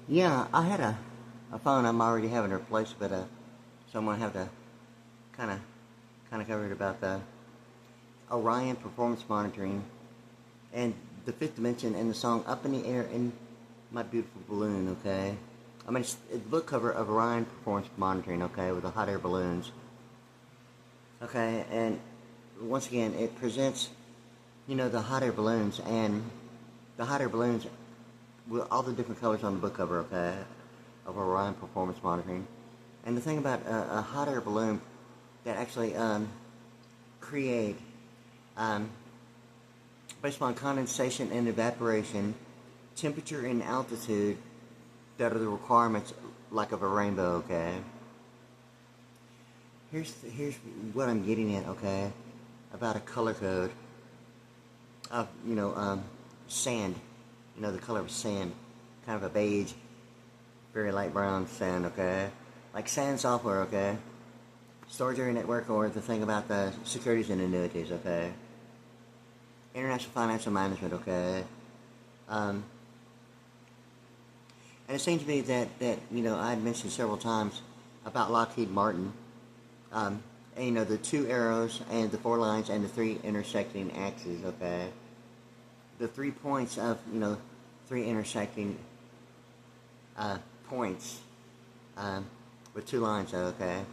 Yeah, I had a phone I'm already having replaced, but so I'm gonna have to kind of cover it about the Orion performance monitoring and the fifth dimension and the song "Up in the Air" in My Beautiful Balloon. Okay, I mean it's the book cover of Orion performance monitoring. Okay, with the hot air balloons. Okay, and once again it presents the hot air balloons and the hot air balloons with all the different colors on the book cover. Okay, of Orion performance monitoring. And the thing about a hot air balloon that actually create um, based upon condensation and evaporation, temperature and altitude that are the requirements like of a rainbow. Okay. Here's what I'm getting at. Okay, about a color code of sand. The color of sand, kind of a beige, very light brown sand. Okay, like sand software. Okay, storage area network, or the thing about the securities and annuities. Okay, international financial management. Okay, and it seems to me that I had mentioned several times about Lockheed Martin. And, the two arrows and the four lines and the three intersecting axes. Okay, the 3 points of three intersecting points with two lines. Okay,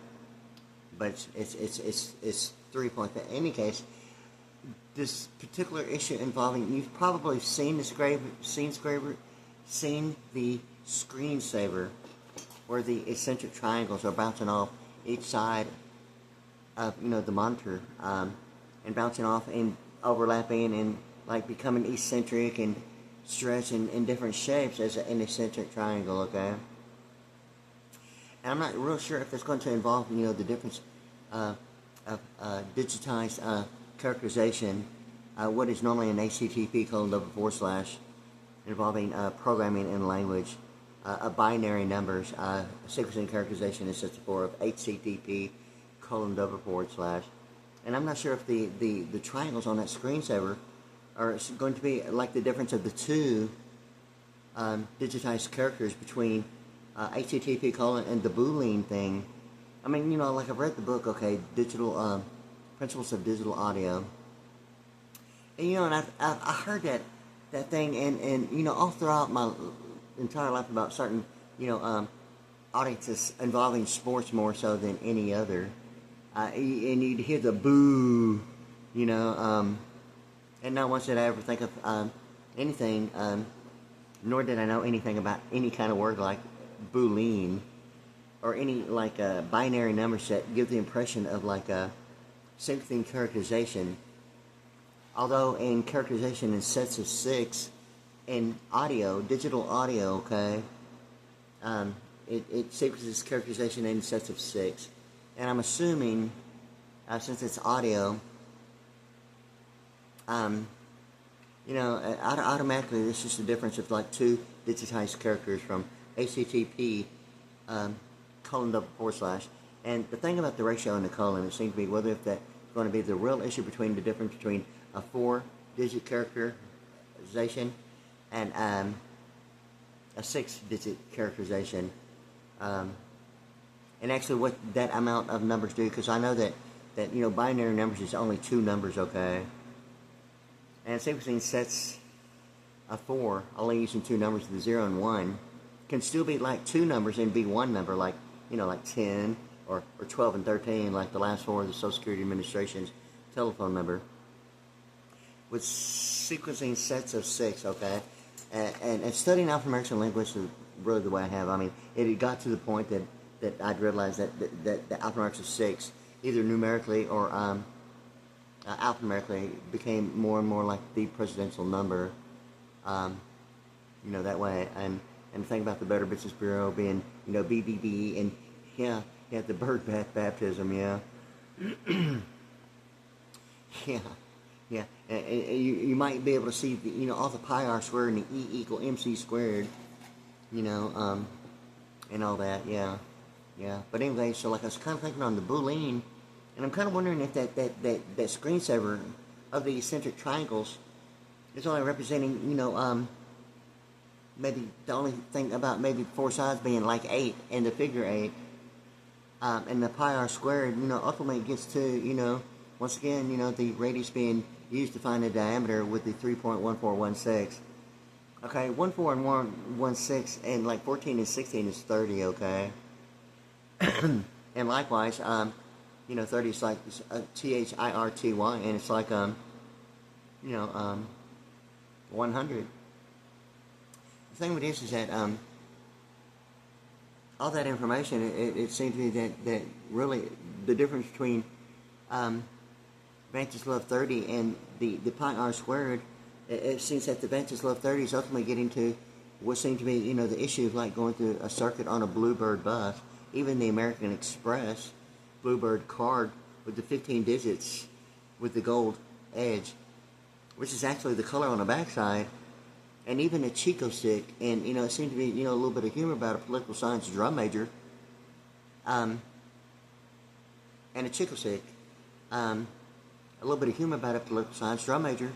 but it's 3 points. But in any case, this particular issue involving, you've probably seen the screensaver, where the eccentric triangles are bouncing off each side of the monitor, and bouncing off and overlapping and like becoming eccentric and stretch in different shapes as an eccentric triangle. Okay, and I'm not real sure if it's going to involve the difference of digitized characterization, what is normally an HTTP : involving programming in language, a binary numbers, sequencing characterization in such a form of HTTP : and I'm not sure if the triangles on that screensaver are going to be like the difference of the two digitized characters between HTTP : and the Boolean thing. I mean, like I've read the book, okay, digital principles of digital audio, and and I heard that thing, and all throughout my entire life about certain audiences involving sports more so than any other, and you'd hear the boo, and not once did I ever think of anything, nor did I know anything about any kind of word like Boolean or any like binary number set give the impression of like a sequencing characterization. Although in characterization in sets of 6, in audio, digital audio, okay, it sequences characterization in sets of 6. And I'm assuming, since it's audio, automatically it's just a difference of like two digitized characters from HTTP : and the thing about the ratio and the colon, it seems to be whether if that's going to be the real issue between the difference between a 4-digit characterization and a 6-digit characterization, and actually what that amount of numbers do, because I know that binary numbers is only 2 numbers. Okay, and sequencing sets of 4 only using 2 numbers, the 0 and 1, can still be like 2 numbers and be 1 number, like like 10 or 12 and 13, like the last 4 of the Social Security Administration's telephone number, with sequencing sets of 6. Okay, and studying alphanumerics linguistics is really the way I have. I mean, it had got to the point that I'd realized that the alphanumerics of 6, either numerically or alphanumerically, became more and more like the presidential number. That way, and the thing about the Better Business Bureau being BBB, and the bird bath baptism, yeah. Yeah, you might be able to see all the pi r squared and the E equal MC squared, and all that, yeah. But anyway, so like I was kind of thinking on the Boolean, and I'm kind of wondering if that screensaver of the eccentric triangles is only representing maybe the only thing about maybe four sides being like 8 and the figure 8, and the pi r squared, ultimately gets to, once again, the radius being used to find the diameter with the 3.1416. Okay, 14 and 116 and like 14 and 16 is 30, okay? And likewise, 30 is like THIRTY, and it's like, 100. The thing with this is that, all that information, it seems to me that really the difference between Vantage Love 30 and the pi r squared, it seems that the Vantage Love 30 is ultimately getting to what seems to be, the issue of like going through a circuit on a Bluebird bus. Even the American Express Bluebird card with the 15 digits with the gold edge, which is actually the color on the backside, and even a Chico stick, and it seemed to be a little bit of humor about a political science drum major, and a Chico stick, a little bit of humor about a political science drum major,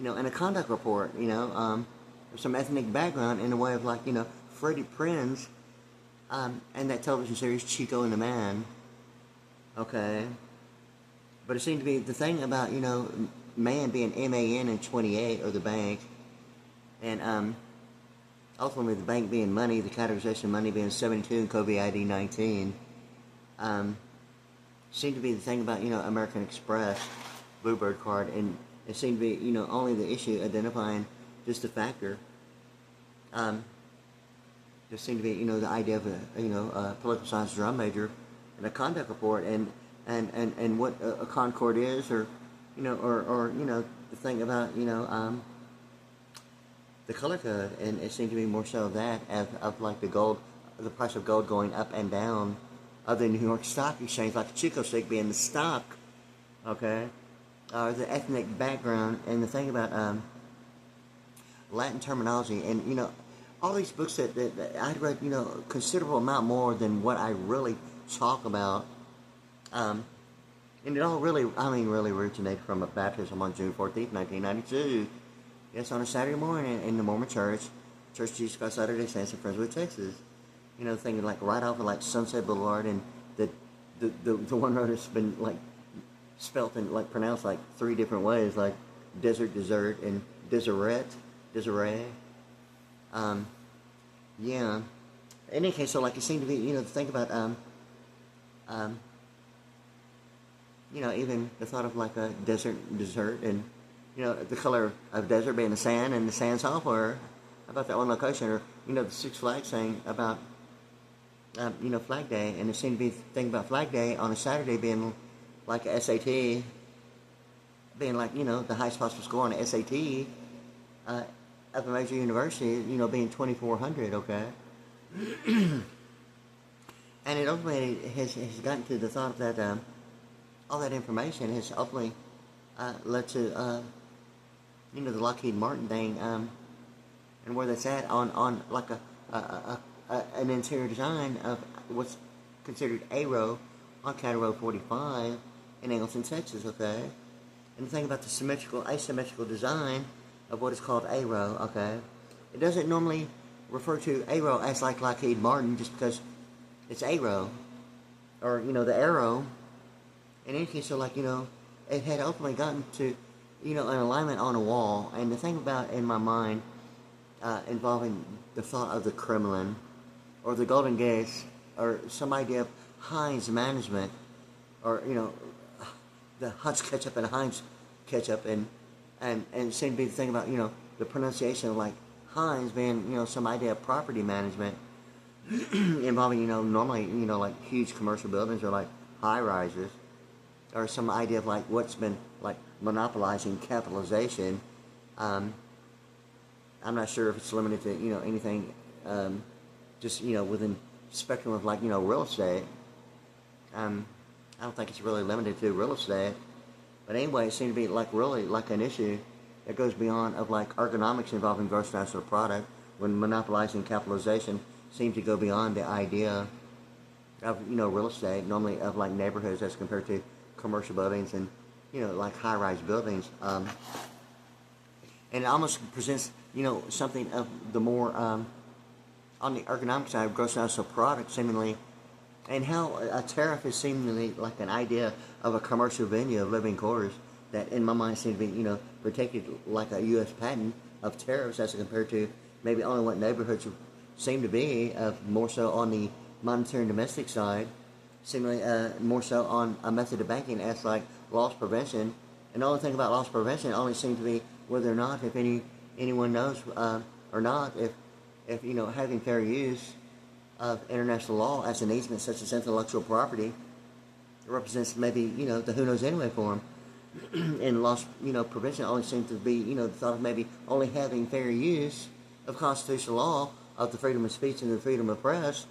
and a conduct report, some ethnic background in the way of like Freddie Prinze, and that television series Chico and the Man, okay, but it seemed to be the thing about man being MAN and 28 or the bank. And ultimately the bank being money, the categorization money being 72 and Kobe ID 19, seemed to be the thing about, American Express Bluebird card, and it seemed to be, only the issue identifying just a factor. There seemed to be, the idea of a political science drum major and a conduct report, and what a Concord is, or the thing about, the color code, and it seemed to be more so that of like the price of gold going up and down of the New York Stock Exchange, like the Chico stick being the stock, okay, or the ethnic background, and the thing about Latin terminology, and all these books that I'd read, considerable amount more than what I really talk about, and it all really originated from a baptism on June 14th, 1992. Yes, on a Saturday morning in the Mormon Church of Jesus Christ Latter-day Saints in Friendswood, Texas. Thinking like right off of like Sunset Boulevard, and the one road has been like spelt and like pronounced like 3 different ways, like desert, and Deseret. Yeah. In any case, so like it seemed to be, to think about even the thought of like a desert, and the color of desert being the sand, and the sand software. How about that one location? Or, the Six Flags thing about, Flag Day. And there seemed to be a thing about Flag Day on a Saturday being like a SAT, being like, the highest possible score on a SAT of a major university, being 2,400, okay? And it ultimately has gotten to the thought that all that information has ultimately led to, the Lockheed Martin thing, and where that's at on like an interior design of what's considered A-row on County Road 45 in Angleton, Texas, okay? And the thing about the asymmetrical design of what is called A-row, okay? It doesn't normally refer to A-row as like Lockheed Martin just because it's A-row, or, the arrow. In any case, so like, it had ultimately gotten to, an alignment on a wall. And the thing about, in my mind, involving the thought of the Kremlin, or the Golden Gates, or some idea of Heinz management, or, the Hutch ketchup and Heinz ketchup, and seemed to be the thing about, the pronunciation of like Heinz being, some idea of property management involving, normally, like huge commercial buildings or like high rises, or some idea of like what's been like monopolizing capitalization. I'm not sure if it's limited to anything just within spectrum of like real estate. I don't think it's really limited to real estate, but anyway, it seems to be like really like an issue that goes beyond of like ergonomics involving gross national product, when monopolizing capitalization seems to go beyond the idea of real estate, normally of like neighborhoods as compared to commercial buildings and like high-rise buildings, and it almost presents something of the more on the ergonomic side of gross national product, seemingly, and how a tariff is seemingly like an idea of a commercial venue of living quarters that, in my mind, seem to be protected like a U.S. patent of tariffs as compared to maybe only what neighborhoods seem to be of more so on the monetary and domestic side, seemingly more so on a method of banking as like loss prevention. And the only thing about loss prevention only seems to be whether or not, if anyone knows or not, if having fair use of international law as an easement such as intellectual property represents maybe the who knows anyway form. And loss prevention only seems to be the thought of maybe only having fair use of constitutional law of the freedom of speech and the freedom of press,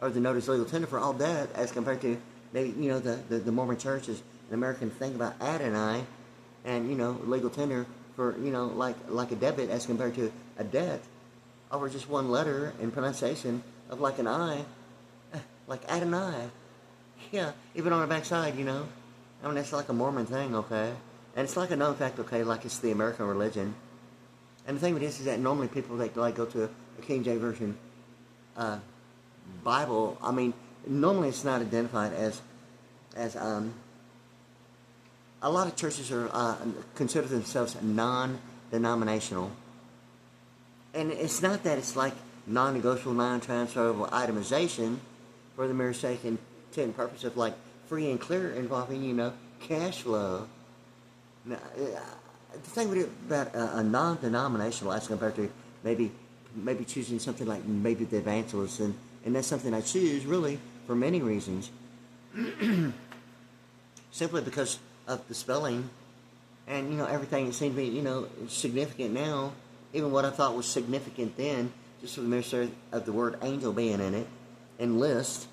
or the notice legal tender for all debt, as compared to maybe the Mormon Church is an American thing about Adonai, and legal tender for like a debit as compared to a debt over just one letter and pronunciation of like an I, like Adonai. Yeah, even on the backside, I mean, that's like a Mormon thing, okay? And it's like a known fact, okay, like it's the American religion. And the thing with this is that normally people that like go to a King James Version Bible, I mean, normally it's not identified as a lot of churches are consider themselves non-denominational. And it's not that it's like non-negotiable, non-transferable itemization for the mere sake and intent purpose of like free and clear involving, cash flow. Now, the thing with it about a non-denominational as compared to maybe choosing something like maybe the evangelists, and that's something I choose really for many reasons. Simply because of the spelling and, everything that seems to be, significant now, even what I thought was significant then, just for the mere sake of the word angel being in it, and list.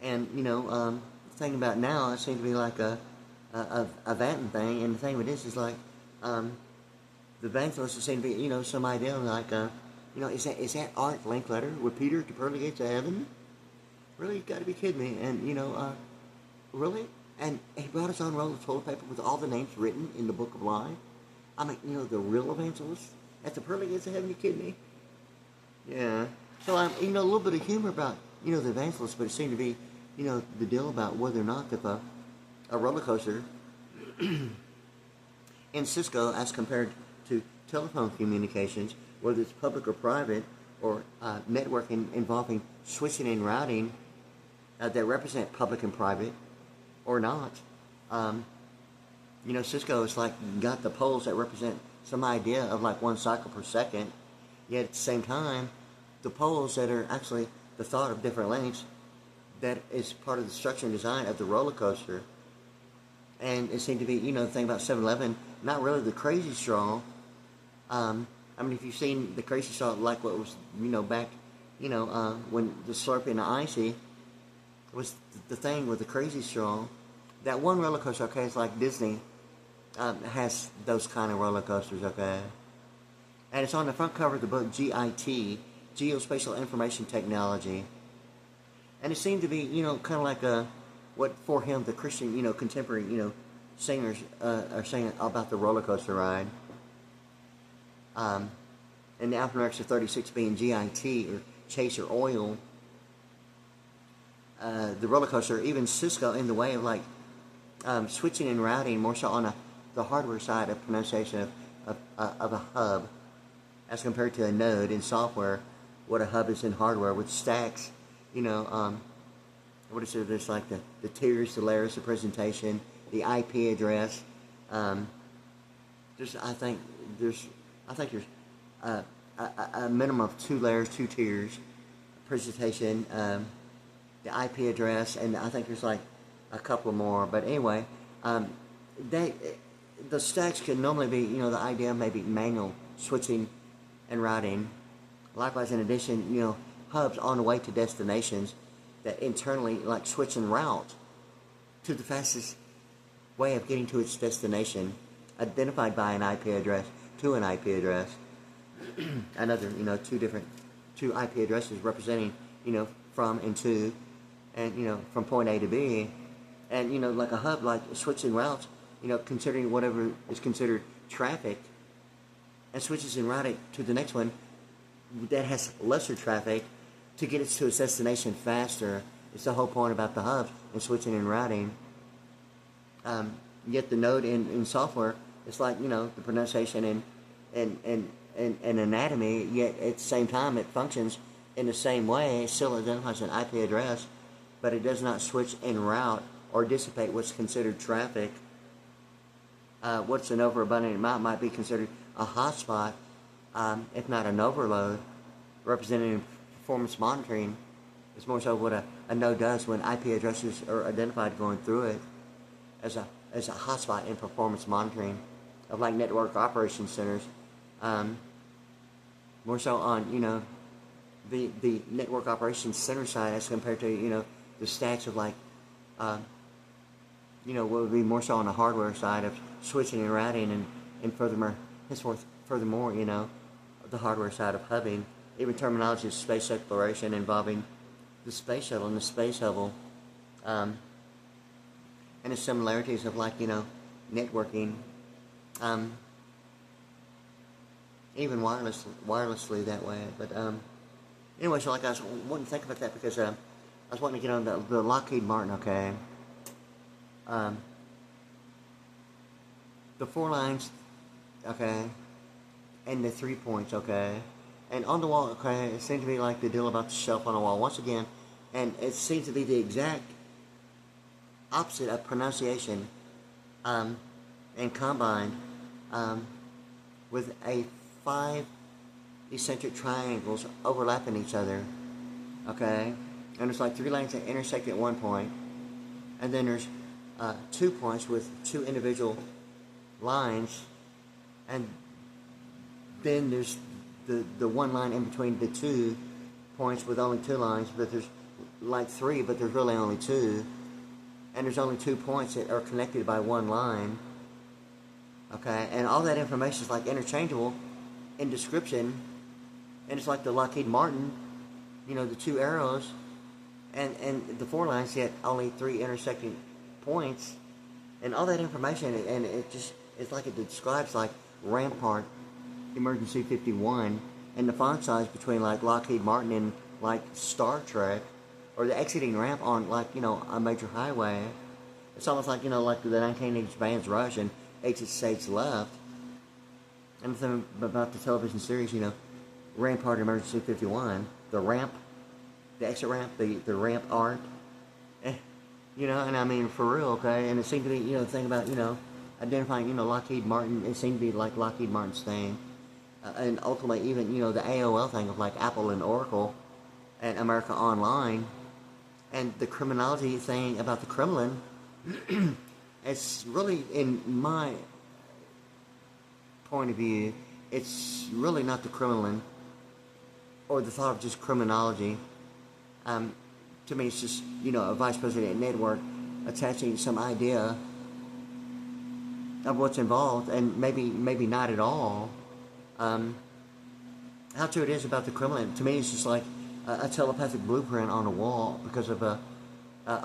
And, the thing about now, it seems to be like a Vanton thing, and the thing with this is like, the evangelists seem to be, some idea like, is that Art Linkletter with Peter to Pearly Gates of Heaven? Really? You gotta be kidding me. And, really? And he brought his own roll of toilet paper with all the names written in the Book of Life. I mean, the real evangelist at the Pearly Gates of Heaven. You kidding me? Yeah. So, a little bit of humor about, the evangelist, but it seemed to be, the deal about whether or not if a roller coaster in Cisco as compared to telephone communications, whether it's public or private, or networking involving switching and routing that represent public and private, or not. Cisco is like got the poles that represent some idea of like 1 cycle per second, yet at the same time, the poles that are actually the thought of different lengths, that is part of the structure and design of the roller coaster. And it seemed to be, the thing about 7-Eleven, not really the crazy straw. I mean, if you've seen the crazy straw, like what was, back, when the Slurpee and the Icy was the thing with the crazy straw. That one roller coaster, okay, it's like Disney has those kind of roller coasters, okay? And it's on the front cover of the book GIT, Geospatial Information Technology. And it seemed to be, kind of like what for him the Christian, contemporary, singers are saying about the roller coaster ride. And the alphanumerics of 36 being GIT, or Chase or Oil. The roller coaster, even Cisco, in the way of like switching and routing more so on the hardware side of pronunciation of a hub as compared to a node in software, what a hub is in hardware with stacks, what is it, there's like the tiers, the layers, the presentation, the IP address. I think there's a minimum of 2 layers, 2 tiers, presentation, the IP address, and I think there's like a couple more. But anyway, the stacks can normally be, the idea of maybe manual switching and routing. Likewise, in addition, hubs on the way to destinations that internally like switch and route to the fastest way of getting to its destination, identified by an IP address to an IP address. Another, 2 IP addresses representing, from and to, and, from point A to B. And, like a hub, like switching routes, considering whatever is considered traffic, and switches en routing to the next one that has lesser traffic to get it to its destination faster. It's the whole point about the hubs and switching and routing. Yet the node in software, it's like, the pronunciation and anatomy, yet at the same time it functions in the same way. It still identifies an IP address, but it does not switch and route or dissipate what's considered traffic. What's an overabundant amount might be considered a hotspot, if not an overload, represented in performance monitoring. It's more so what a node does when IP addresses are identified going through it as a hotspot in performance monitoring of like network operation centers. More so on, the network operations center side as compared to, the stacks of like, what would be more so on the hardware side of switching and routing and furthermore, the hardware side of hubbing. Even terminology of space exploration involving the space shuttle and the space hubble, and the similarities of like, networking, even wirelessly that way. But anyway, so like I was wanting to think about that because I was wanting to get on the Lockheed Martin, okay. The 4 lines, okay, and the 3 points, okay. And on the wall, okay, it seems to be like the deal about the shelf on the wall once again, and it seems to be the exact opposite of pronunciation, and combined with 5 eccentric triangles overlapping each other, okay. And there's like 3 lines that intersect at one point, and then there's 2 points with 2 individual lines, and then there's the 1 line in between the 2 points with only 2 lines, but there's like 3, but there's really only 2, and there's only 2 points that are connected by 1 line, okay, and all that information is like interchangeable in description, and it's like the Lockheed Martin, the 2 arrows, and the 4 lines, yet only 3 intersecting points, and all that information, and it's like it describes like Rampart Emergency 51, and the font size between like Lockheed Martin and like Star Trek, or the exiting ramp on like, a major highway. It's almost like, like the 1980s band's Rush and exit stage left. And the thing about the television series, Rampart Emergency 51, the ramp, the exit ramp, the ramp art, and I mean, for real, okay, and it seemed to be, the thing about, identifying, Lockheed Martin, it seemed to be like Lockheed Martin's thing. And ultimately, even, the AOL thing of like Apple and Oracle and America Online, and the criminology thing about the Kremlin, it's really, in my point of view, it's really not the Kremlin or the thought of just criminology. To me, it's just, a vice president network attaching some idea of what's involved, and maybe not at all. How true it is about the Kremlin, to me, it's just like a telepathic blueprint on the wall because of a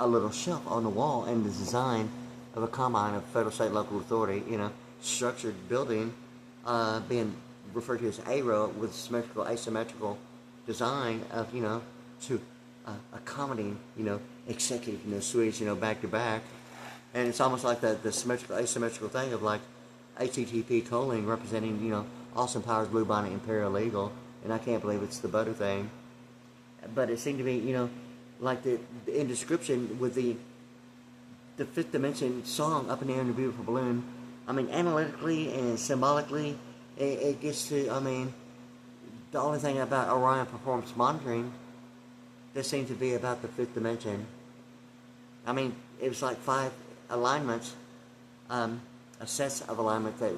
little shelf on the wall and the design of a combine of federal, state, local authority, structured building, being referred to as ARO with symmetrical, asymmetrical design of, to accommodating, executive, suites, back to back. And it's almost like the symmetrical, asymmetrical thing of like HTTP colon representing, Austin Powers, Blue Bonnet, and Paralegal, and I can't believe it's the butter thing. But it seemed to be, like in description with the Fifth Dimension song, Up in the Air in a Beautiful Balloon. I mean, analytically and symbolically, it gets to, the only thing about Orion performance monitoring that seems to be about the Fifth Dimension. It was like 5 alignments, a set of alignment that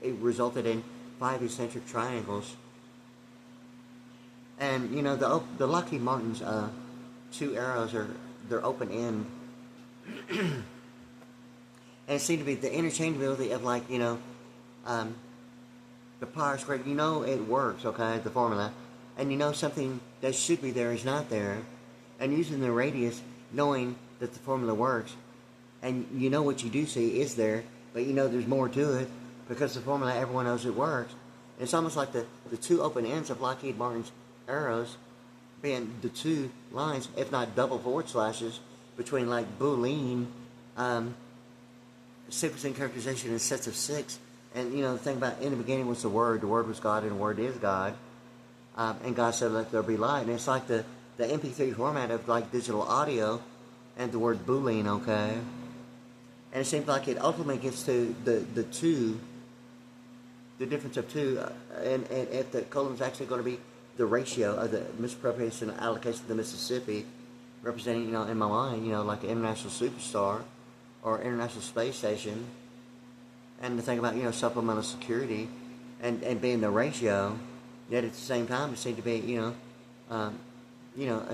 it resulted in 5 eccentric triangles. And, the Lockheed Martin's 2 arrows they're open end. And it seemed to be the interchangeability of like, the power squared, it works, okay, the formula. And something that should be there is not there. And using the radius, knowing that the formula works, and what you do see is there, but there's more to it, because the formula, everyone knows it works. It's almost like the two open ends of Lockheed Martin's arrows being the two lines, if not double forward slashes, between like Boolean sequencing characterization in sets of 6. And the thing about in the beginning was the Word was God, and the Word is God. And God said, let there be light. And it's like the MP3 format of like digital audio and the word Boolean, okay? And it seems like it ultimately gets to the two, the difference of two, and if the colon is actually going to be the ratio of the misappropriation allocation of the Mississippi, representing, in my mind, like an international superstar or international space station, and the thing about, supplemental security and being the ratio, yet at the same time it seemed to be, an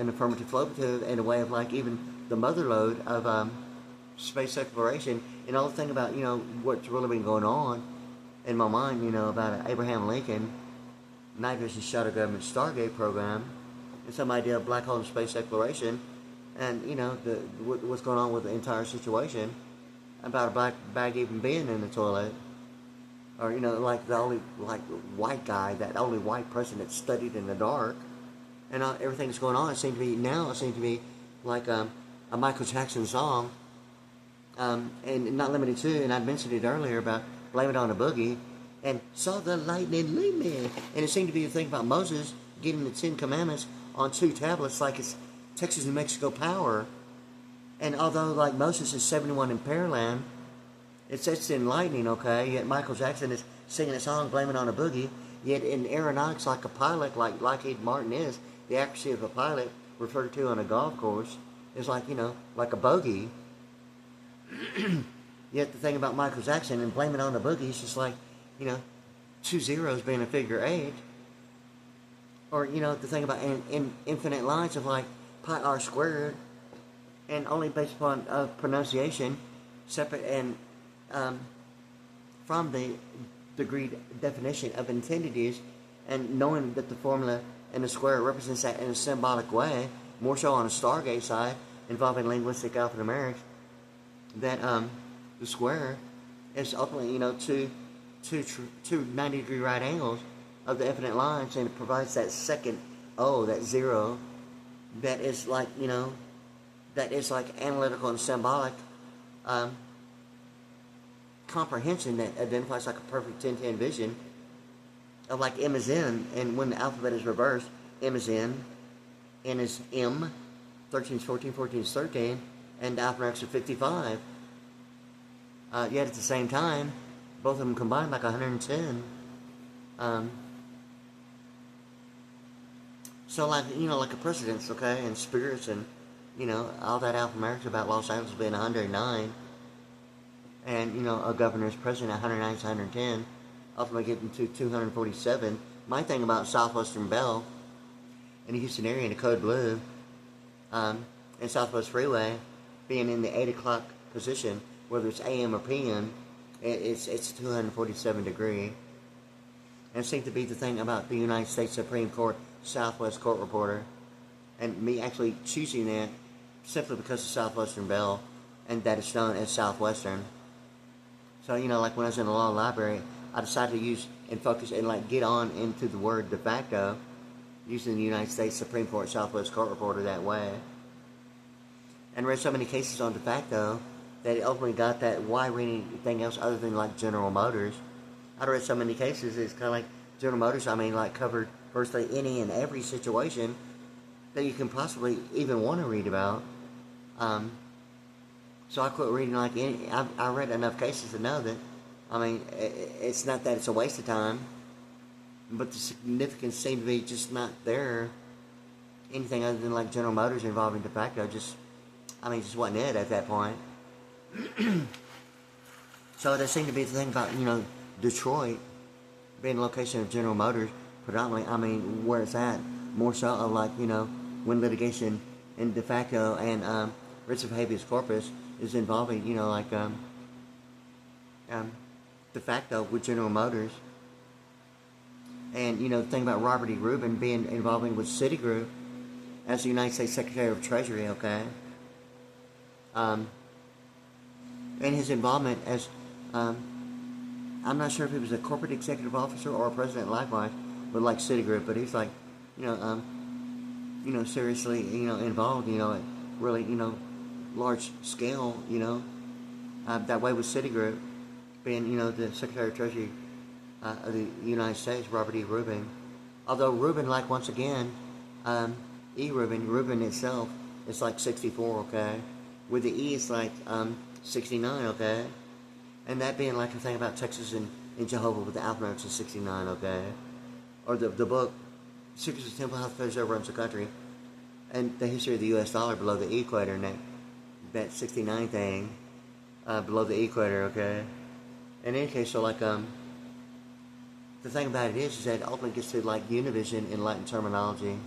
affirmative floative in a way of like even the mother lode of space exploration, and all the thing about, what's really been going on in my mind, about Abraham Lincoln, night vision shuttle government Stargate program, and some idea of black hole and space exploration, and, what's going on with the entire situation, about a black bag even being in the toilet, or, like the only, like, white guy, that only white person that studied in the dark, and everything that's going on, it seems to be like a Michael Jackson song, and not limited to, and I mentioned it earlier about Blame It on a Boogie, and saw the lightning lead me, and it seemed to be the thing about Moses getting the 10 Commandments on 2 tablets like it's Texas, New Mexico power, and although like Moses is 71 in Pearland, it's in lightning, okay, yet Michael Jackson is singing a song, Blame It on a Boogie, yet in aeronautics like a pilot, like Lockheed Martin is, the accuracy of a pilot referred to on a golf course is like, like a bogey. Yet the thing about Michael Jackson and Blame It on a Boogie is just like, 2 zeros being a figure 8. Or, the thing about infinite lines of like pi r squared, and only based upon pronunciation, separate and from the degree definition of intended and knowing that the formula and the square represents that in a symbolic way, more so on a Stargate side, involving linguistic alphanumerics, that the square is ultimately, two 90-degree right angles of the infinite lines, and it provides that second O, that 0, that is like, that is like analytical and symbolic comprehension that identifies like a perfect 10-10 vision of like M is N, and when the alphabet is reversed, M is N is M, 13 is 14, 14 is 13, and the alphanumerics are 55. Yet at the same time, both of them combined like 110. So like, like a precedence, okay, and spirits and, all that alphanumerics about Los Angeles being 109, and, a governor's president 109 to 110, ultimately getting to 247. My thing about Southwestern Bell in the Houston area in the code blue, and Southwest Freeway being in the 8 o'clock position, whether it's AM or PM, it's 247 degree. And it seems to be the thing about the United States Supreme Court Southwest Court Reporter, and me actually choosing that simply because of Southwestern Bell, and that it's known as Southwestern. So, like when I was in the law library, I decided to use and focus and like get on into the word de facto, using the United States Supreme Court Southwest Court Reporter that way. And read so many cases on de facto that it ultimately got that, why read anything else other than like General Motors? I read so many cases, it's kind of like General Motors, like covered virtually any and every situation that you can possibly even want to read about. So I quit reading like any, I read enough cases to know that, it's not that it's a waste of time, but the significance seemed to be just not there. Anything other than like General Motors involving de facto just wasn't it at that point. So that seemed to be the thing about, Detroit being the location of General Motors, predominantly, where it's at, more so of like, when litigation in de facto and writs of habeas corpus is involving, de facto with General Motors. And, the thing about Robert E. Rubin being involving with Citigroup as the United States Secretary of Treasury, okay? And his involvement as, I'm not sure if he was a corporate executive officer or a president likewise, but like Citigroup, but he's like, seriously, involved, at really, large scale, that way with Citigroup being, the Secretary of Treasury of the United States, Robert E. Rubin. Although Rubin, like once again, Rubin itself is like 64, okay? With the E, it's like 69, okay? And that being like the thing about Texas and Jehovah with the alphabets is 69, okay? Or the book, Secrets of the Temple, How the Federal Reserve Runs the Country, and the history of the U.S. dollar below the equator, and that 69 thing below the equator, okay? In any case, so like, the thing about it is that it ultimately gets to like univision in Latin terminology.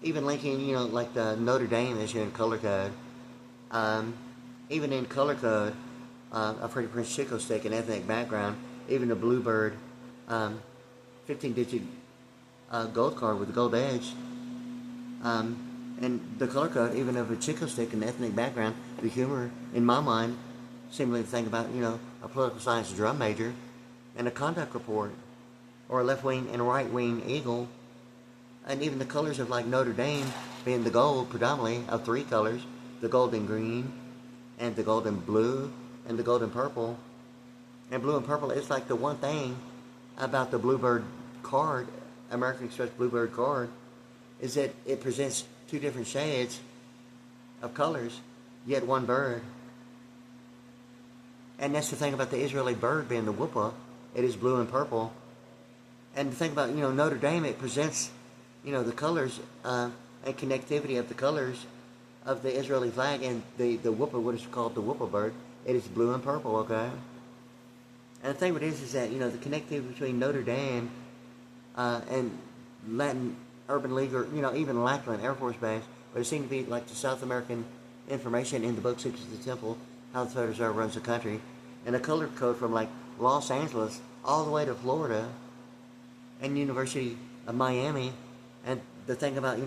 Even linking, like the Notre Dame is here in color code. Even in color code, a Freddie Prinze Chico stick and ethnic background, even the Bluebird 15-digit gold card with the gold edge, and the color code, even of a Chico stick and ethnic background, the humor, in my mind, seemingly to think about, a political science drum major, and a conduct report, or a left-wing and right-wing eagle, and even the colors of like Notre Dame being the gold predominantly of three colors, the golden green, and the golden blue, and the golden purple. And blue and purple is like the one thing about the Bluebird card, American Express Bluebird card, is that it presents two different shades of colors, yet one bird. And that's the thing about the Israeli bird being the whoopa. It is blue and purple. And the thing about, Notre Dame, it presents, the colors and connectivity of the colors of the Israeli flag, and the whoopa, what is called the whoopa bird, it is blue and purple, okay? And the thing with it is that, the connectivity between Notre Dame and Latin Urban League, or, even Lackland Air Force Base, but it seemed to be like the South American information in the book Secrets of the Temple, How the Federal Reserve Runs the Country, and a color code from like Los Angeles all the way to Florida and University of Miami, and the thing about,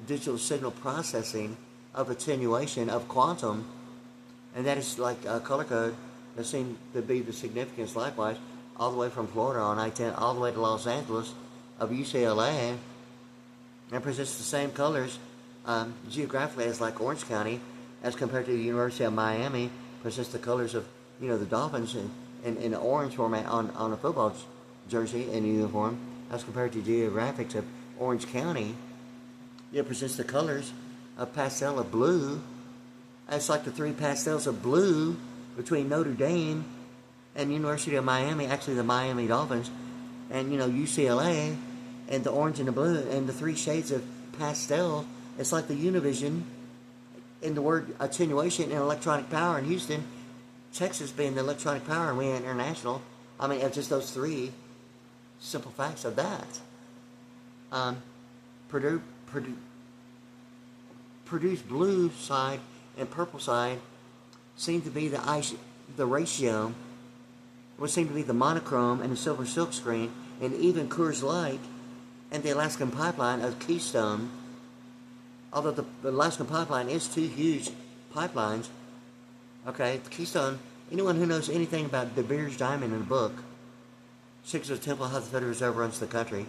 digital signal processing of attenuation of quantum, and that is like a color code that seemed to be the significance likewise all the way from Florida on I-10 all the way to Los Angeles of UCLA, and presents the same colors geographically as like Orange County as compared to the University of Miami, presents the colors of, the Dolphins in the orange format on a football jersey and uniform as compared to geographics of Orange County. It presents the colors of pastel of blue. It's like the three pastels of blue between Notre Dame and University of Miami, actually the Miami Dolphins, and, UCLA, and the orange and the blue, and the three shades of pastel. It's like the univision in the word attenuation and electronic power in Houston, Texas being the electronic power, and we international. I mean, just those three simple facts of that. Purdue's blue side and purple side seem to be the ratio, would seem to be the monochrome and the silver silk screen, and even Coors Light and the Alaskan Pipeline of Keystone. Although the Alaskan Pipeline is two huge pipelines, okay, the Keystone, anyone who knows anything about De Beers Diamond in the book, Secrets of the Temple, How the Federal Reserve Runs the Country,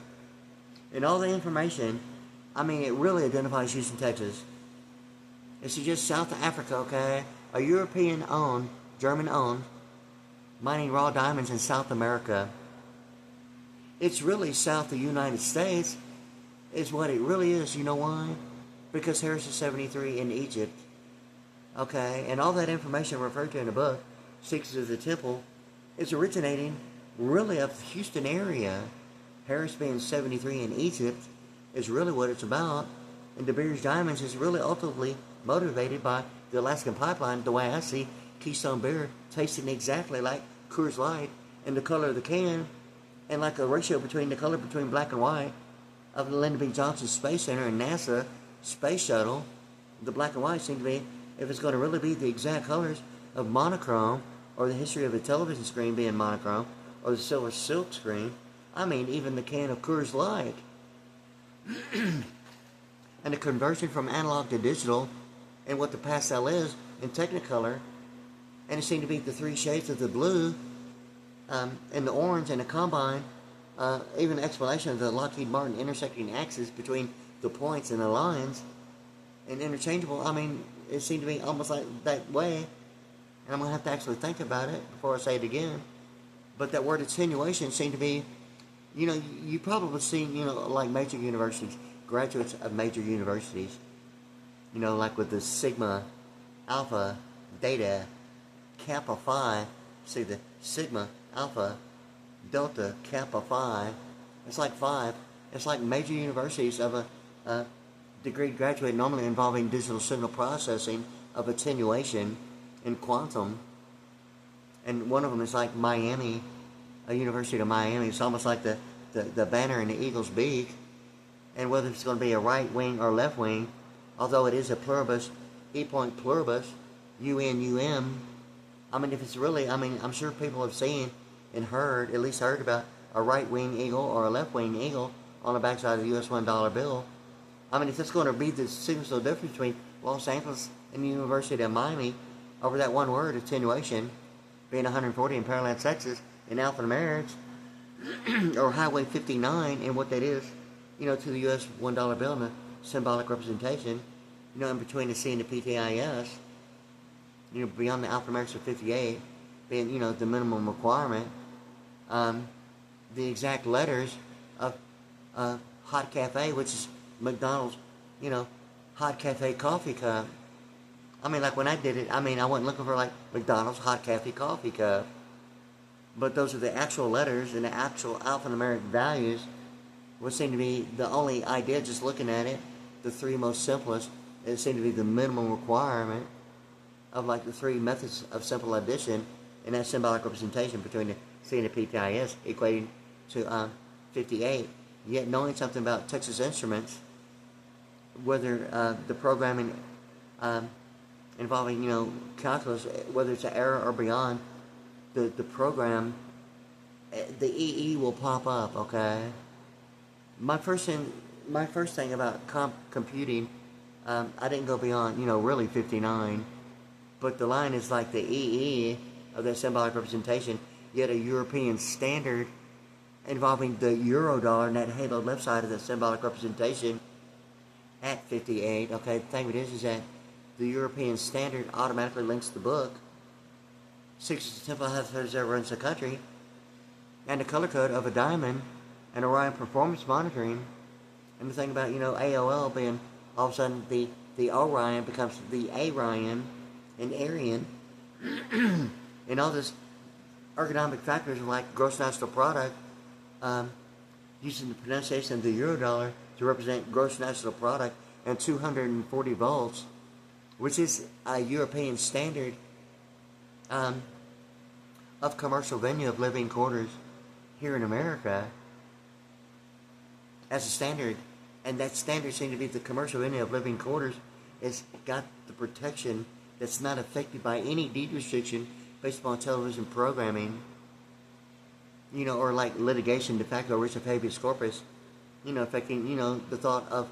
and all the information, I mean, it really identifies Houston, Texas. It's just South Africa, okay, a European-owned, German-owned, mining raw diamonds in South America. It's really south of the United States, is what it really is. You know why? Because Harris is 73 in Egypt. Okay, and all that information referred to in the book, Secrets of the Temple, is originating really of the Houston area. Harris being 73 in Egypt is really what it's about. And De Beers Diamonds is really ultimately motivated by the Alaskan Pipeline, the way I see Keystone beer tasting exactly like Coors Light and the color of the can, and like a ratio between the color between black and white of the Lyndon B. Johnson Space Center and NASA Space Shuttle. The black and white seem to be, if it's going to really be the exact colors of monochrome, or the history of a television screen being monochrome, or the silver silk screen, I mean even the can of Coors Light. And the conversion from analog to digital, and what the pastel is in Technicolor, and it seemed to be the three shades of the blue, and the orange and the combine, even explanation of the Lockheed Martin intersecting axis between the points and the lines and interchangeable. I mean, it seemed to be almost like that way, and I'm going to have to actually think about it before I say it again. But that word attenuation seemed to be, you probably seen, like major universities, graduates of major universities, like with the sigma, alpha, beta, kappa, phi. See the sigma, alpha, delta, kappa, phi. It's like 5. It's like major universities of a degree graduate normally involving digital signal processing of attenuation and quantum. And one of them is like Miami, a University of Miami. It's almost like the banner in the eagle's beak. And whether it's going to be a right wing or left wing, although it is a pluribus, e-point pluribus, UNUM. I mean, if it's really, I'm sure people have seen and heard, at least heard about a right wing eagle or a left wing eagle on the backside of the US $1 bill. I mean, if it's going to be the signal difference between Los Angeles and the University of Miami over that one word, attenuation, being 140 in parallel Texas, in alphanumerics, or Highway 59, and what that is, to the US $1 bill and the symbolic representation, in between the C and the PTIS, beyond the alphanumerics of 58, being, the minimum requirement, the exact letters of Hot Cafe, which is McDonald's, Hot Cafe coffee cup. I mean, like when I did it, I wasn't looking for like McDonald's Hot Cafe coffee cup. But those are the actual letters and the actual alphanumeric values, which seem to be the only idea just looking at it. The 3 most simplest, it seemed to be the minimum requirement of like the 3 methods of simple addition and that symbolic representation between the C and the PTIS equating to 58. Yet knowing something about Texas Instruments, whether the programming involving, calculus, whether it's an error or beyond, the program, the EE will pop up, okay? My first thing about computing, I didn't go beyond, really 59, but the line is like the EE of that symbolic representation, yet a European standard involving the Eurodollar and that halo left side of the symbolic representation at 58, okay? The thing of it is that the European standard automatically links the book, 6 simple methods that runs the country, and the color code of a diamond, and Orion performance monitoring, and the thing about, AOL being, all of a sudden, the Orion becomes the Arian, and Aryan, and all this ergonomic factors like gross national product, using the pronunciation of the Eurodollar to represent gross national product, and 240 volts, which is a European standard of commercial venue of living quarters here in America as a standard. And that standard seems to be the commercial venue of living quarters. It's got the protection that's not affected by any deed restriction based upon television programming, or like litigation de facto writ of habeas corpus, affecting, the thought of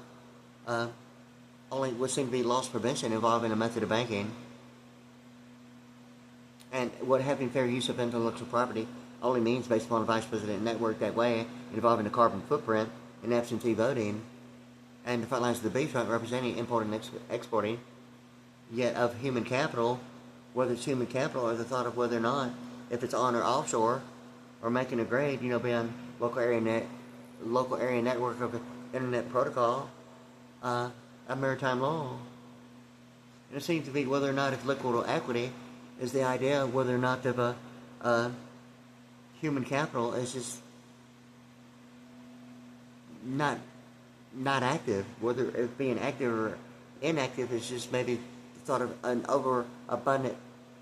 only what seemed to be loss prevention involving a method of banking. And what having fair use of intellectual property only means based upon a vice president network that way, involving the carbon footprint and absentee voting, and the front lines of the beachfront representing importing and exporting, yet of human capital, whether it's human capital or the thought of whether or not, if it's on or offshore, or making a grade, beyond local area network of the internet protocol, of maritime law. And it seems to be whether or not if liquidable equity is the idea of whether or not the human capital is just not active, whether it being active or inactive is just maybe the thought of an overabundant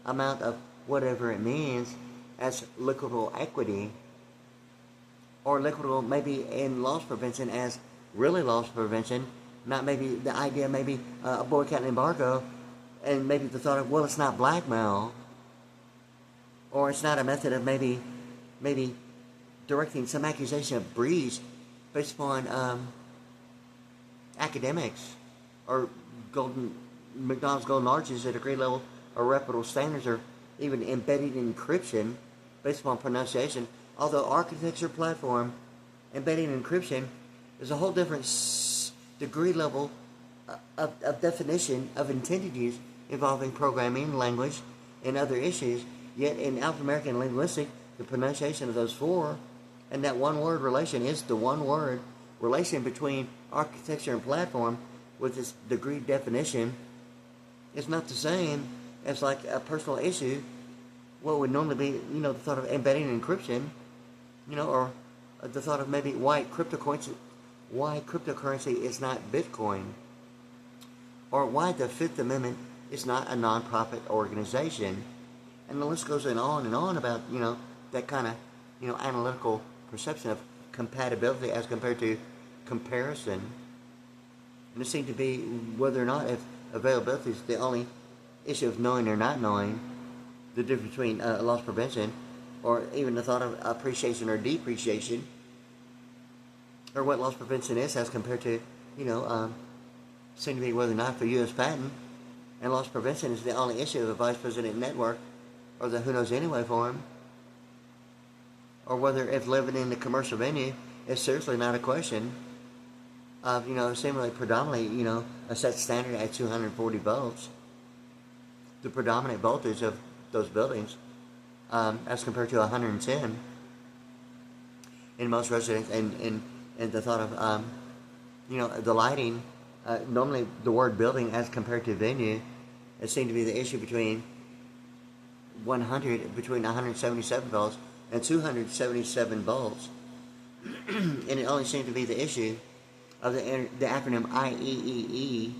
amount of whatever it means as liquidable equity, or liquidable maybe in loss prevention as really loss prevention, not maybe the idea maybe a boycott and embargo, and maybe the thought of, well, it's not blackmail, or it's not a method of maybe directing some accusation of breach based upon academics or McDonald's golden arches at a grade level or reputable standards, or even embedded encryption based upon pronunciation, although architecture, platform, embedding encryption is a whole different degree level of definition of intended use involving programming, language, and other issues. Yet in alphanumeric linguistics, the pronunciation of those four and that one word relation is the one word relation between architecture and platform with this degree definition is not the same as like a personal issue. What would normally be, the thought of embedding encryption, or the thought of maybe why cryptocurrency is not Bitcoin, or why the Fifth Amendment is not a non-profit organization. And the list goes on and on about, that kind of, analytical perception of compatibility as compared to comparison. And it seemed to be whether or not if availability is the only issue of knowing or not knowing, the difference between loss prevention, or even the thought of appreciation or depreciation, or what loss prevention is as compared to, seem to be whether or not for U.S. patent, and loss prevention is the only issue of a vice president network, or the who knows anyway form, or whether if living in the commercial venue is seriously not a question of, seemingly predominantly, a set standard at 240 volts, the predominant voltage of those buildings, as compared to 110 in most residents, and the thought of, the lighting, normally the word building as compared to venue, it seemed to be the issue between 177 volts and 277 volts, and it only seemed to be the issue of the acronym IEEE,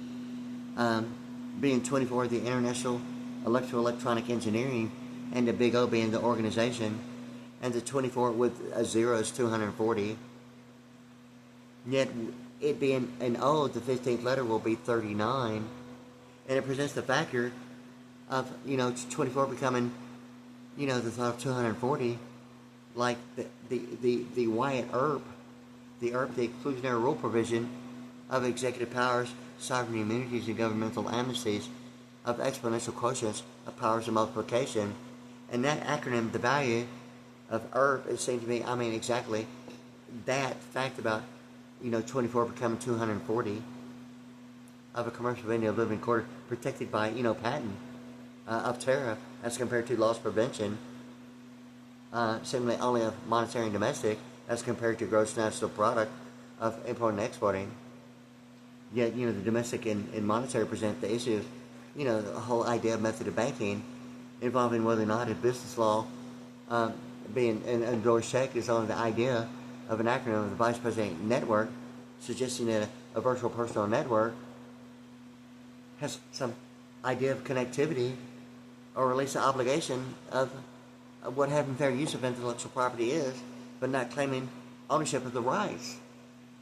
being 24, the International Electronic Engineering, and the big O being the organization, and the 24 with a 0 is 240. Yet it being an O, the 15th letter will be 39, and it presents the factor of 24 becoming the thought of 240, like the Wyatt Earp, the exclusionary rule provision of executive powers, sovereign immunities, and governmental amnesties, of exponential quotients of powers of multiplication. And that acronym, the value of Earp, it seems to me, exactly that fact about 24 becoming 240 of a commercial venue of living quarter protected by patent of tariff as compared to loss prevention, similarly only of monetary and domestic as compared to gross national product of importing and exporting. Yet the domestic and monetary present the issue of the whole idea of method of banking involving whether or not a business law being an endorsed check is only the idea of an acronym of the vice president network, suggesting that a virtual personal network has some idea of connectivity or at least an obligation of what having fair use of intellectual property is, but not claiming ownership of the rights.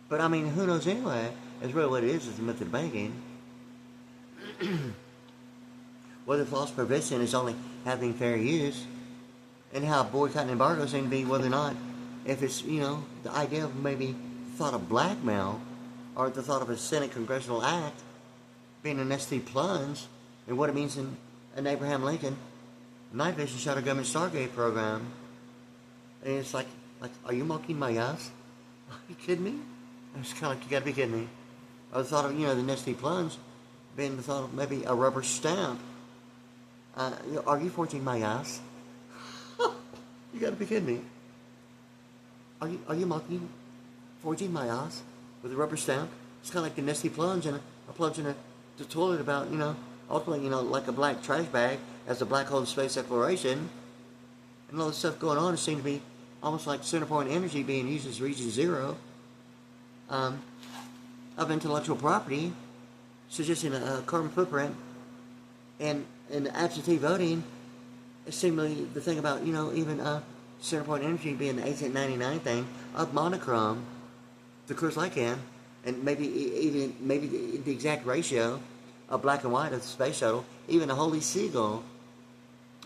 But who knows anyway? It's really what it is the method of banking. Whether false prevention is only having fair use, and how boycott and embargo seem to be whether or not, if it's, the idea of maybe the thought of blackmail, or the thought of a Senate congressional act being an ST plunge, and what it means in an Abraham Lincoln night vision shot a government Stargate program. And it's like, are you mocking my ass? Are you kidding me? It's kind of like, you gotta be kidding me. Or the thought of, the nasty plunge being the thought of maybe a rubber stamp. Are you forging my ass? You gotta be kidding me. Are you mocking forging my ass with a rubber stamp? It's kind of like the nasty plunge and a plunge in the toilet about, ultimately, like a black trash bag as a black hole in space exploration. And all this stuff going on, it seemed to be almost like center point energy being used as region zero of intellectual property, suggesting a carbon footprint. And in absentee voting, it seemingly the thing about, even center point energy being the 1899 thing of monochrome, the Cruz Lycan, and maybe the exact ratio of black and white of the space shuttle, even a Holy Seagull,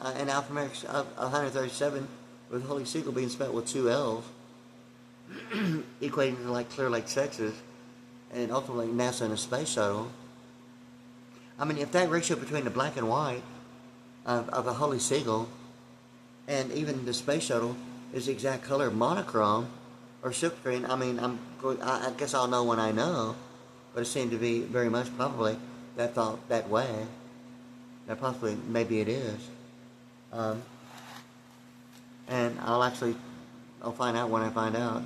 and alphanumeric of 137, with Holy Seagull being spelled with two L's, equating to like Clear Lake, Texas, and ultimately NASA and a space shuttle. If that ratio between the black and white of a Holy Seagull and even the space shuttle is the exact color monochrome or silk screen. I mean, I guess I'll know when I know, but it seemed to be very much probably that thought that way. That possibly, maybe it is. And I'll find out when I find out.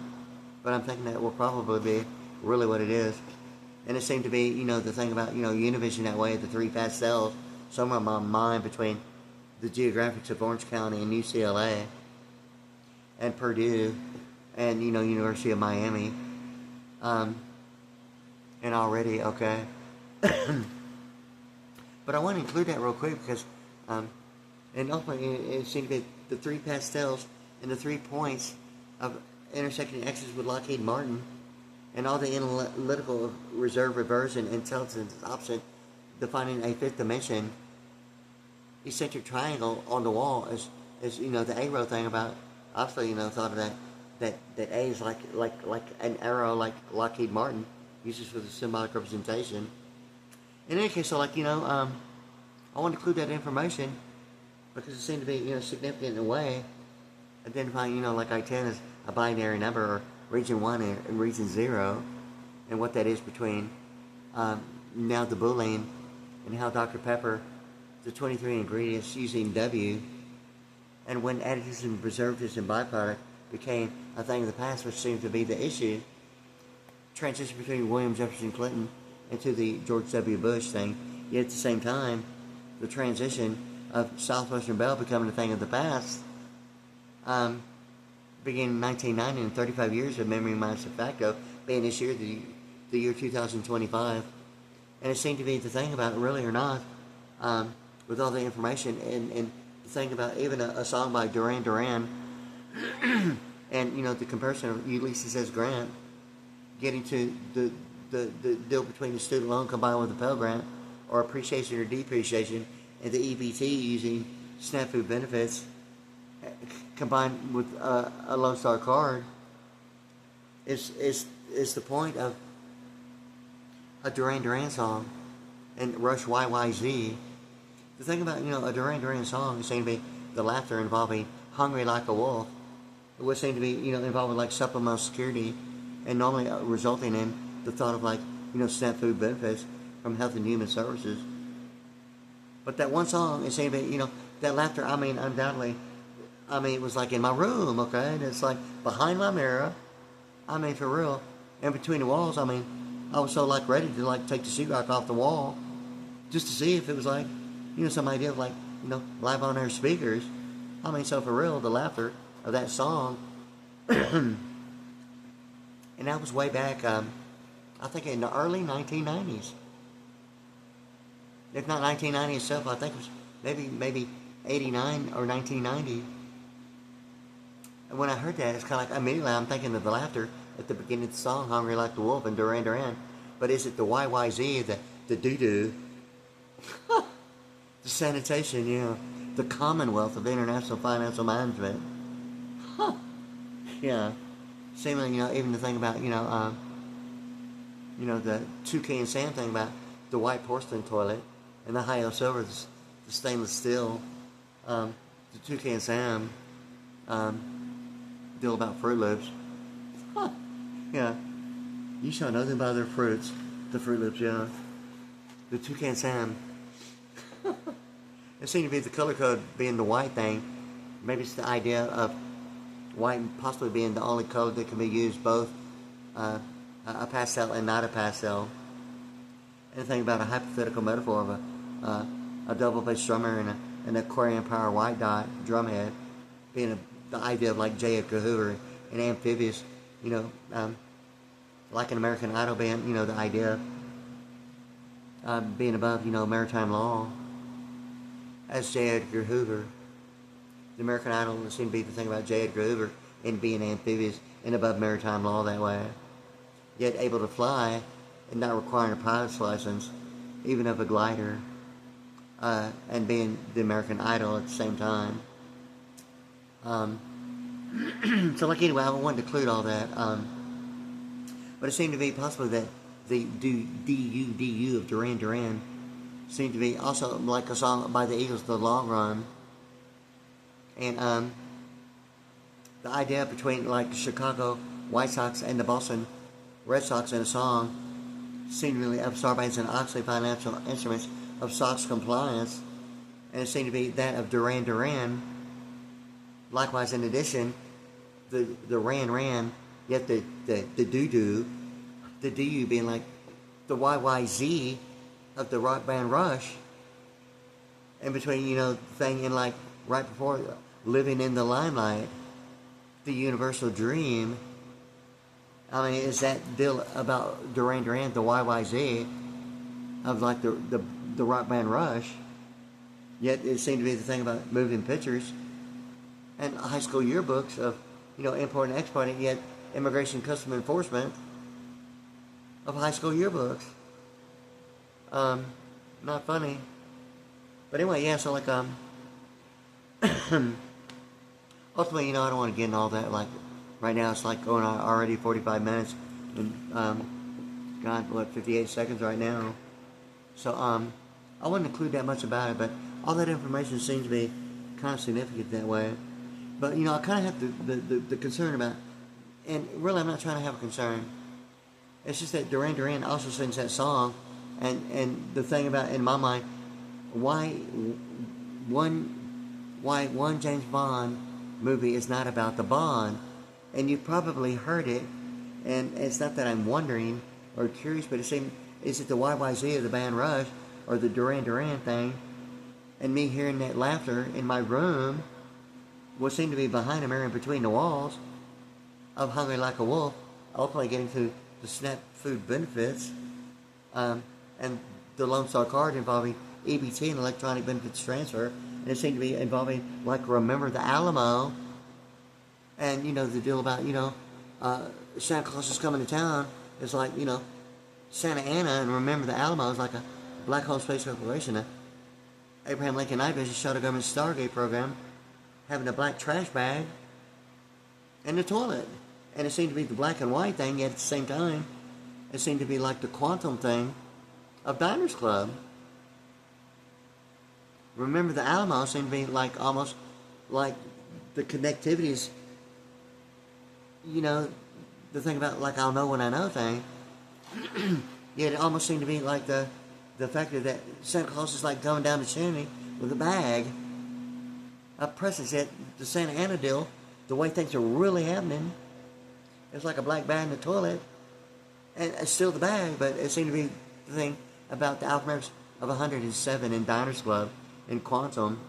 But I'm thinking that will probably be really what it is. And it seemed to be, the thing about, Univision that way, the 3 fast cells, somewhere in my mind between the geographics of Orange County and UCLA and Purdue and, University of Miami. And already, okay. But I want to include that real quick because, and ultimately it seemed to be the 3 pastels and the 3 points of intersecting X's with Lockheed Martin and all the analytical reserve reversion intelligence option defining a 5th dimension eccentric triangle on the wall is the A-row thing about, obviously, thought of that A is like an arrow like Lockheed Martin uses for the symbolic representation. In any case, so I want to include that information because it seemed to be, significant in a way, identifying, like I-10 as a binary number or region 1 and region 0 and what that is between now the Boolean and how Dr. Pepper, the 23 ingredients using W, and when additives and preservatives and byproduct became a thing of the past, which seemed to be the issue, transition between William Jefferson Clinton into the George W. Bush thing, yet at the same time, the transition of Southwestern Bell becoming a thing of the past, beginning in 1990 and 35 years of memory minus de facto, being this year, the year 2025. And it seemed to be the thing about it, really or not, with all the information, and the thing about even a song by Duran Duran, and, the comparison of Ulysses S. Grant, getting to the deal between the student loan combined with the Pell Grant, or appreciation or depreciation, and the EBT using SNAP food benefits, combined with a Lone Star card, is the point of a Duran Duran song and Rush YYZ. The thing about, a Duran Duran song is saying to be the laughter involving Hungry Like a Wolf. It would seem to be, involving like supplemental security and normally resulting in the thought of like, SNAP food benefits from Health and Human Services. But that one song is saying to be, that laughter, undoubtedly, it was like in my room, okay? And it's like behind my mirror, for real. And between the walls, I was so like ready to like take the sheetrock off the wall just to see if it was like, some idea of like, live on air speakers. So for real, the laughter of that song. And that was way back, I think in the early 1990s. If not 1990 itself, I think it was maybe 89 or 1990. And when I heard that, it's kind of like, immediately I'm thinking of the laughter at the beginning of the song, Hungry Like the Wolf and Duran Duran. But is it the YYZ, the doo-doo? The sanitation, the Commonwealth of International Financial Management. Huh. Yeah. Seemingly, even the thing about, the Toucan Sam thing about the white porcelain toilet and the high-o silver, the stainless steel, the Toucan Sam, deal about Fruit Loops. Huh. Yeah. You shall know them by their fruits. The Fruit Loops, yeah. The Toucan Sam. It seemed to be the color code being the white thing. Maybe it's the idea of white possibly being the only code that can be used both a pastel and not a pastel. And think about a hypothetical metaphor of a double bass drummer and an Aquarian Power white dot drumhead being the idea of like J. Edgar Hoover and Amphibious, like an American Idol band, the idea of being above, maritime law. As J. Edgar Hoover, the American Idol seemed to be the thing about J. Edgar Hoover and being amphibious and above maritime law that way. Yet able to fly and not requiring a pilot's license, even of a glider, and being the American Idol at the same time. So like anyway, I wanted to include all that. But it seemed to be possibly that the D-U of Duran Duran seemed to be also like a song by the Eagles, The Long Run. And the idea between like the Chicago White Sox and the Boston Red Sox in a song seemingly of Sarbanes-Oxley financial instruments of Sox compliance, and it seemed to be that of Duran Duran. Likewise, in addition, the ran, yet the doo-doo, the du being like the YYZ of the rock band Rush, in between, the thing in like right before Living in the Limelight, the Universal Dream. I mean, is that deal about Duran Duran, the YYZ of like the rock band Rush? Yet it seemed to be the thing about moving pictures and high school yearbooks of, importing and exporting, yet Immigration Customs Enforcement of high school yearbooks. Not funny. But anyway, yeah, so like, ultimately, I don't want to get into all that. Like, right now it's like going on already 45 minutes and, 58 seconds right now. So, I wouldn't include that much about it, but all that information seems to be kind of significant that way. But, I kind of have the concern about, and really I'm not trying to have a concern. It's just that Duran Duran also sings that song, and the thing about, in my mind, why one James Bond movie is not about the Bond, and you've probably heard it, and it's not that I'm wondering or curious, but it seems, is it the YYZ of the band Rush, or the Duran Duran thing, and me hearing that laughter in my room, what seemed to be behind him or in between the walls, of Hungry Like a Wolf, ultimately getting to the SNAP food benefits, and the Lone Star card involving EBT and electronic benefits transfer, and it seemed to be involving, like, Remember the Alamo, and, the deal about, Santa Claus is coming to town is like, Santa Ana and Remember the Alamo is like a black hole space corporation. Abraham Lincoln Night Vision showed a government Stargate program having a black trash bag in the toilet. And it seemed to be the black and white thing, yet at the same time, it seemed to be like the quantum thing of Diners Club. Remember the Alamo seemed to be like almost like the connectivities, the thing about like I'll know when I know thing. Yet it almost seemed to be like the fact that Santa Claus is like going down the chimney with a bag of presents. Yet the Santa Ana deal, the way things are really happening, it's like a black bag in the toilet, and it's still the bag, but it seemed to be the thing about the alphabets of 107 in Diners Club, in Quantum,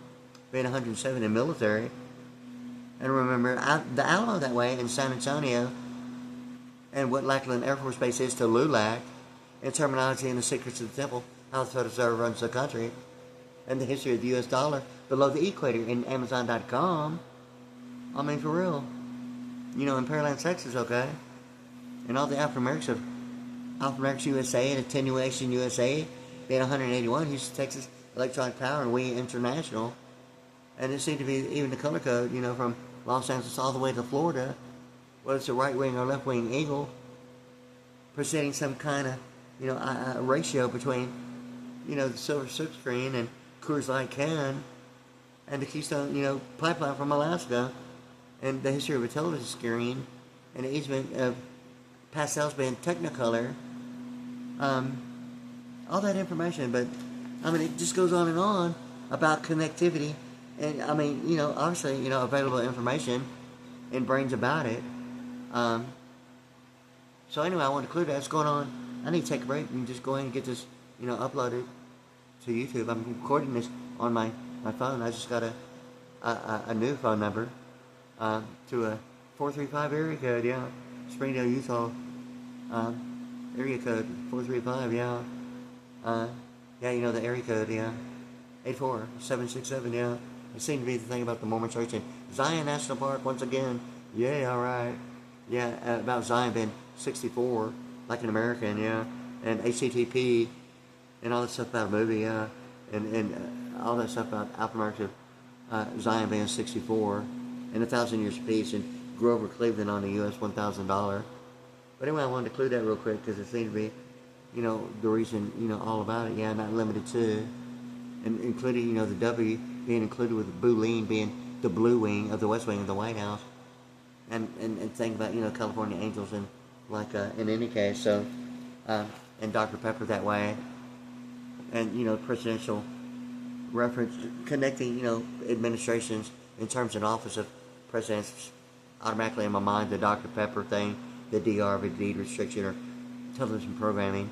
being 107 in military. And remember, the Alamo that way in San Antonio, and what Lackland Air Force Base is to LULAC, and terminology and the secrets of the temple, how the Federal Reserve runs the country, and the history of the U.S. dollar below the equator in Amazon.com. I mean, for real. In Pearland, Texas, okay? And all the Alpha-American USA and Attenuation USA, being 181, Houston, Texas, Electronic Power, and We International. And it seemed to be even the color code, from Los Angeles all the way to Florida, whether it's a right-wing or left-wing eagle, presenting some kind of, a ratio between, the Silver Silk Screen and Coors Light can, and the Keystone, pipeline from Alaska, and the history of a television screen, and the easement of pastels being Technicolor, all that information. But I mean, it just goes on and on about connectivity, and I mean, obviously, available information and brains about it. So anyway, I want to include that. What's going on? I need to take a break and just go ahead and get this, uploaded to YouTube. I'm recording this on my phone. I just got a new phone number to a 435 area code, yeah. Springdale, Utah, area code 435, yeah. Yeah, the area code, yeah. 84767, yeah. It seemed to be the thing about the Mormon Church in Zion National Park once again. Yeah, alright. Yeah, about Zion being 64, like an American, yeah. And HTTP, and all that stuff about a movie, yeah. And all that stuff about Alpha Zion being 64, and 1,000 Years of Peace, and Grover Cleveland on the US $1,000. But anyway, I wanted to include that real quick because it seemed to be, the reason, all about it. Yeah, not limited to, and including, the W being included with Boolean being the Blue Wing of the West Wing of the White House, and think about California Angels and like in any case, so and Dr. Pepper that way, and presidential reference connecting administrations in terms of office of presidents, automatically in my mind the Dr. Pepper thing, the DR of a deed restriction or television programming,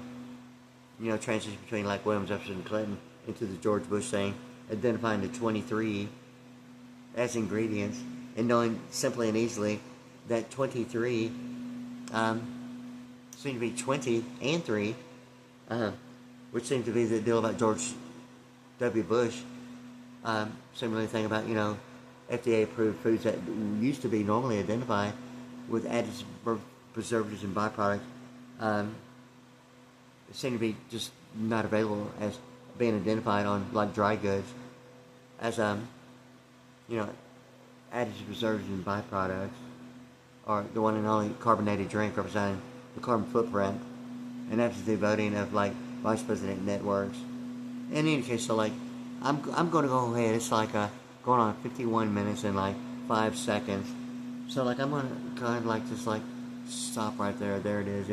transition between like William Jefferson and Clinton into the George Bush thing, identifying the 23 as ingredients, and knowing simply and easily that 23 seemed to be 20 and 3, which seemed to be the deal about George W. Bush. Similarly, thing about FDA-approved foods that used to be normally identified with added preservatives and byproducts seem to be just not available as being identified on like dry goods as added preservatives and byproducts, or the one and only carbonated drink representing the carbon footprint, and absentee voting of like vice president networks. In any case, so like I'm going to go ahead. It's like going on 51 minutes and like 5 seconds. So like I'm gonna kind of like just like stop right there. There it is,